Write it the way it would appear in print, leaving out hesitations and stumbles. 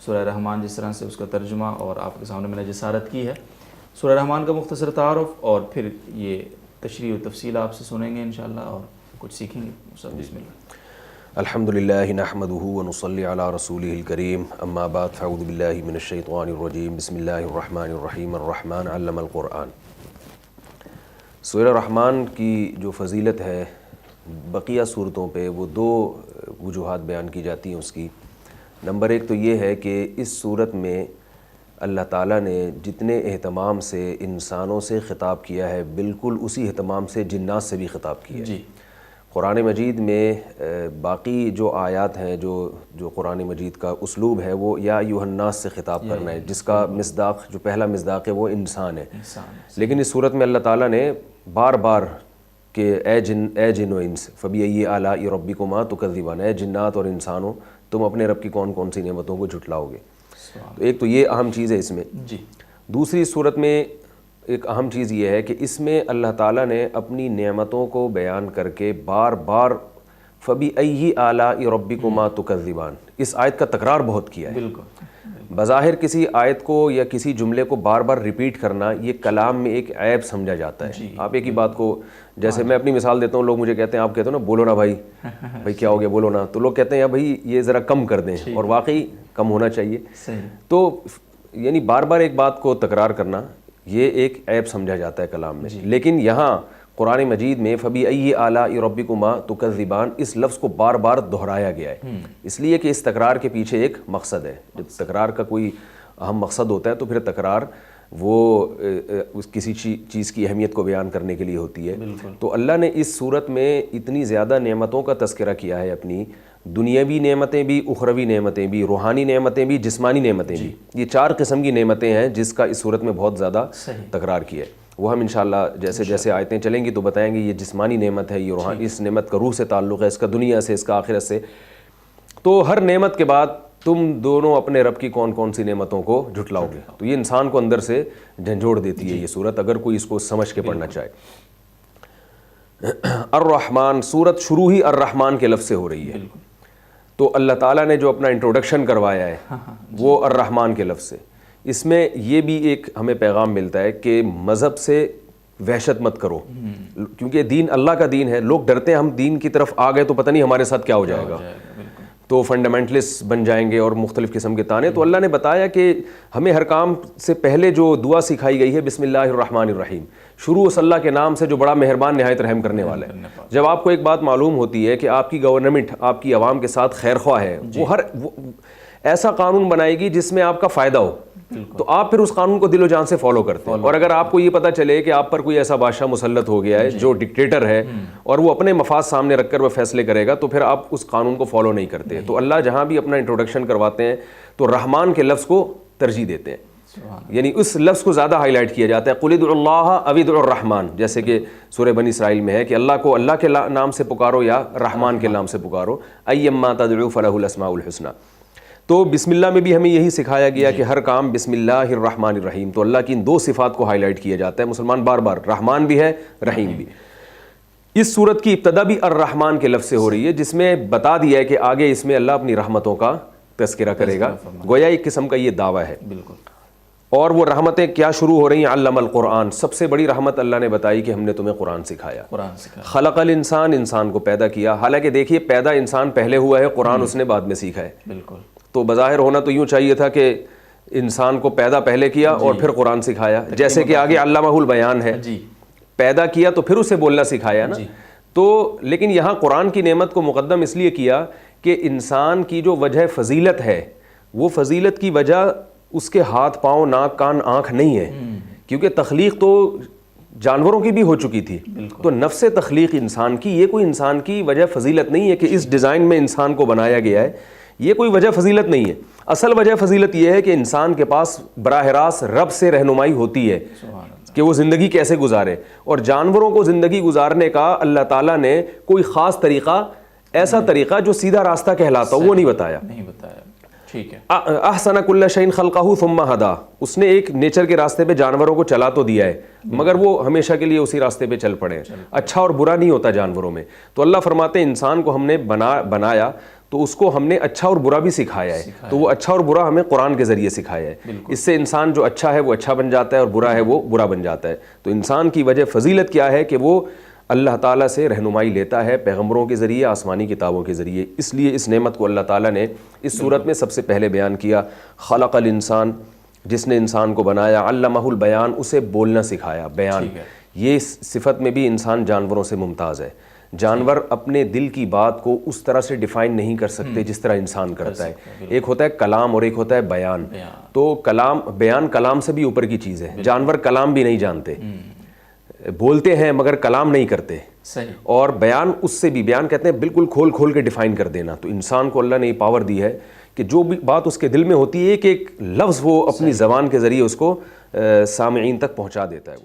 سورہ رحمان جس طرح سے اس کا ترجمہ اور آپ کے سامنے میں نے جسارت کی ہے، سورہ رحمان کا مختصر تعارف، اور پھر یہ تشریح و تفصیل آپ سے سنیں گے انشاءاللہ اور کچھ سیکھیں گے. بسم اللہ. الحمدللہ نحمدہ ونصلی علی رسولہ الکریم، اما بعد فاعوذ باللہ من الشیطان الرجیم، بسم اللہ الرحمن الرحیم. الرحمن علم القرآن. سورہ رحمان کی جو فضیلت ہے بقیہ صورتوں پہ وہ دو وجوہات بیان کی جاتی ہیں اس کی. نمبر ایک تو یہ ہے کہ اس صورت میں اللہ تعالیٰ نے جتنے اہتمام سے انسانوں سے خطاب کیا ہے بالکل اسی اہتمام سے جنات سے بھی خطاب کیا ہے. جی. قرآن مجید میں باقی جو آیات ہیں جو قرآن مجید کا اسلوب ہے وہ یا ایھا الناس سے خطاب کرنا ہے، جس کا مصداق جو پہلا مصداق ہے وہ انسان ہے. لیکن اس صورت میں اللہ تعالیٰ نے بار بار کہ اے جن و انس فبأي آلاء ربكما تكذبان، اے جنات اور انسانوں تم اپنے رب کی کون کون سی نعمتوں کو جھٹلاؤ گے. تو ایک تو یہ اہم چیز ہے اس میں. جی. دوسری صورت میں ایک اہم چیز یہ ہے کہ اس میں اللہ تعالیٰ نے اپنی نعمتوں کو بیان کر کے بار بار فبأي آلاء ربكما تكذبان اس آیت کا تکرار بہت کیا ہے. بالکل. بظاہر کسی آیت کو یا کسی جملے کو بار بار ریپیٹ کرنا یہ کلام میں ایک عیب سمجھا جاتا ہے. جی. آپ ایک ہی بات کو، جیسے میں اپنی مثال دیتا ہوں، لوگ مجھے کہتے ہیں آپ کہتے ہو نا بولو نا بھائی کیا ہو گیا بولو نا، تو لوگ کہتے ہیں یا بھائی یہ ذرا کم کر دیں، اور واقعی کم ہونا چاہیے. تو یعنی بار بار ایک بات کو تکرار کرنا یہ ایک عیب سمجھا جاتا ہے کلام میں. لیکن یہاں قرآن مجید میں فبأي آلاء ربكما تكذبان اس لفظ کو بار بار دہرایا گیا ہے، اس لیے کہ اس تکرار کے پیچھے ایک مقصد ہے. جب تکرار کا کوئی اہم مقصد ہوتا ہے تو پھر تکرار وہ کسی چیز کی اہمیت کو بیان کرنے کے لیے ہوتی ہے. تو اللہ نے اس صورت میں اتنی زیادہ نعمتوں کا تذکرہ کیا ہے، اپنی دنیاوی نعمتیں بھی، اخروی نعمتیں بھی، روحانی نعمتیں بھی، جسمانی نعمتیں بھی. یہ 4 قسم کی نعمتیں ہیں جس کا اس صورت میں بہت زیادہ تکرار کیا ہے. وہ ہم انشاءاللہ جیسے جیسے آیتیں چلیں گی تو بتائیں گے یہ جسمانی نعمت ہے، یہ روحانی، اس نعمت کا روح سے تعلق ہے، اس کا دنیا سے، اس کا آخرت سے. تو ہر نعمت کے بعد تم دونوں اپنے رب کی کون کون سی نعمتوں کو جھٹلاؤ گے. تو یہ انسان کو اندر سے جھنجھوڑ دیتی ہے یہ صورت، اگر کوئی اس کو سمجھ کے پڑھنا چاہے. الرحمن، صورت شروع ہی الرحمن کے لفظ سے ہو رہی ہے. تو اللہ تعالیٰ نے جو اپنا انٹروڈکشن کروایا ہے وہ الرحمن کے لفظ سے. اس میں یہ بھی ایک ہمیں پیغام ملتا ہے کہ مذہب سے وحشت مت کرو، کیونکہ دین اللہ کا دین ہے. لوگ ڈرتے ہیں ہم دین کی طرف آ گئے تو پتہ نہیں ہمارے ساتھ کیا ہو جائے گا، تو فنڈامنٹلسٹ بن جائیں گے اور مختلف قسم کے تانے. تو اللہ نے بتایا کہ ہمیں ہر کام سے پہلے جو دعا سکھائی گئی ہے بسم اللہ الرحمن الرحیم، شروع اس اللہ کے نام سے جو بڑا مہربان نہایت رحم کرنے والا ہے. جب آپ کو ایک بات معلوم ہوتی ہے کہ آپ کی گورنمنٹ آپ کی عوام کے ساتھ خیر خواہ ہے، وہ ایسا قانون بنائے گی جس میں آپ کا فائدہ ہو، تو آپ پھر اس قانون کو دل و جان سے فالو کرتے ہیں. اور اگر آپ کو یہ پتہ چلے کہ آپ پر کوئی ایسا بادشاہ مسلط ہو گیا ہے جو ڈکٹیٹر ہے اور وہ اپنے مفاد سامنے رکھ کر وہ فیصلے کرے گا، تو پھر آپ اس قانون کو فالو نہیں کرتے. تو اللہ جہاں بھی اپنا انٹروڈکشن کرواتے ہیں تو رحمان کے لفظ کو ترجیح دیتے ہیں، یعنی اس لفظ کو زیادہ ہائی لائٹ کیا جاتا ہے. قل ادعوا اللہ او ادعوا الرحمن، جیسے کہ سورہ بنی اسرائیل میں ہے کہ اللہ کو اللہ کے نام سے پکارو یا رحمان کے نام سے پکارو، ایما تدعو فلہ الاسماء الحسنی. تو بسم اللہ میں بھی ہمیں یہی سکھایا گیا کہ ہر کام بسم اللہ الرحمن الرحیم. تو اللہ کی ان 2 صفات کو ہائی لائٹ کیا جاتا ہے. مسلمان بار بار رحمان بھی ہے رحیم بھی. اس صورت کی ابتدا بھی الرحمن کے لفظ سے ہو رہی ہے، جس میں بتا دیا ہے کہ آگے اس میں اللہ اپنی رحمتوں کا تذکرہ کرے گا. گویا ایک قسم کا یہ دعویٰ ہے. بالکل. اور وہ رحمتیں کیا شروع ہو رہی ہیں؟ علم القرآن، سب سے بڑی رحمت اللہ نے بتائی کہ ہم نے تمہیں قرآن سکھایا. خلق الانسان، انسان کو پیدا کیا. حالانکہ دیکھیے پیدا انسان پہلے ہوا ہے، قرآن اس نے بعد میں سیکھا ہے. بالکل. تو بظاہر ہونا تو یوں چاہیے تھا کہ انسان کو پیدا پہلے کیا اور پھر قرآن سکھایا، جیسے کہ آگے علامہ البیان ہے، پیدا کیا تو پھر اسے بولنا سکھایا نا. تو لیکن یہاں قرآن کی نعمت کو مقدم اس لیے کیا کہ انسان کی جو وجہ فضیلت ہے وہ فضیلت کی وجہ اس کے ہاتھ پاؤں ناک کان آنکھ نہیں ہے، کیونکہ تخلیق تو جانوروں کی بھی ہو چکی تھی. تو نفس تخلیق انسان کی، یہ کوئی انسان کی وجہ فضیلت نہیں ہے کہ اس ڈیزائن میں انسان کو بنایا گیا ہے، یہ کوئی وجہ فضیلت نہیں ہے. اصل وجہ فضیلت یہ ہے کہ انسان کے پاس براہ راست رب سے رہنمائی ہوتی ہے کہ وہ زندگی کیسے گزارے. اور جانوروں کو زندگی گزارنے کا اللہ تعالیٰ نے کوئی خاص طریقہ، ایسا طریقہ جو سیدھا راستہ کہلاتا وہ نہیں بتایا. ٹھیک ہے. احسن کل شیء خلقہ ثم ہدی، اس نے ایک نیچر کے راستے پہ جانوروں کو چلا تو دیا ہے مگر وہ ہمیشہ کے لیے اسی راستے پہ چل پڑے. اچھا اور برا نہیں ہوتا جانوروں میں. تو اللہ فرماتے ہیں انسان کو ہم نے بنایا تو اس کو ہم نے اچھا اور برا بھی سکھایا ہے، تو وہ اچھا اور برا ہمیں قرآن کے ذریعے سکھایا ہے. اس سے انسان جو اچھا ہے وہ اچھا بن جاتا ہے اور برا ہے وہ برا بن جاتا ہے. تو انسان کی وجہ فضیلت کیا ہے کہ وہ اللہ تعالیٰ سے رہنمائی لیتا ہے پیغمبروں کے ذریعے، آسمانی کتابوں کے ذریعے. اس لیے اس نعمت کو اللہ تعالیٰ نے اس صورت میں سب سے پہلے بیان کیا. خلق الانسان، جس نے انسان کو بنایا، علمہ البیان، اسے بولنا سکھایا. بیان، یہ صفت میں بھی انسان جانوروں سے ممتاز ہے. جانور اپنے دل کی بات کو اس طرح سے ڈیفائن نہیں کر سکتے جس طرح انسان کرتا ہے. ایک ہوتا ہے کلام اور ایک ہوتا ہے بیان. تو کلام، بیان کلام سے بھی اوپر کی چیز ہے. جانور کلام بھی نہیں جانتے، بولتے ہیں مگر کلام نہیں کرتے. اور بیان اس سے بھی، بیان کہتے ہیں بالکل کھول کھول کے ڈیفائن کر دینا. تو انسان کو اللہ نے یہ پاور دی ہے کہ جو بھی بات اس کے دل میں ہوتی ہے ایک ایک لفظ وہ اپنی زبان کے ذریعے اس کو سامعین تک پہنچا دیتا ہے.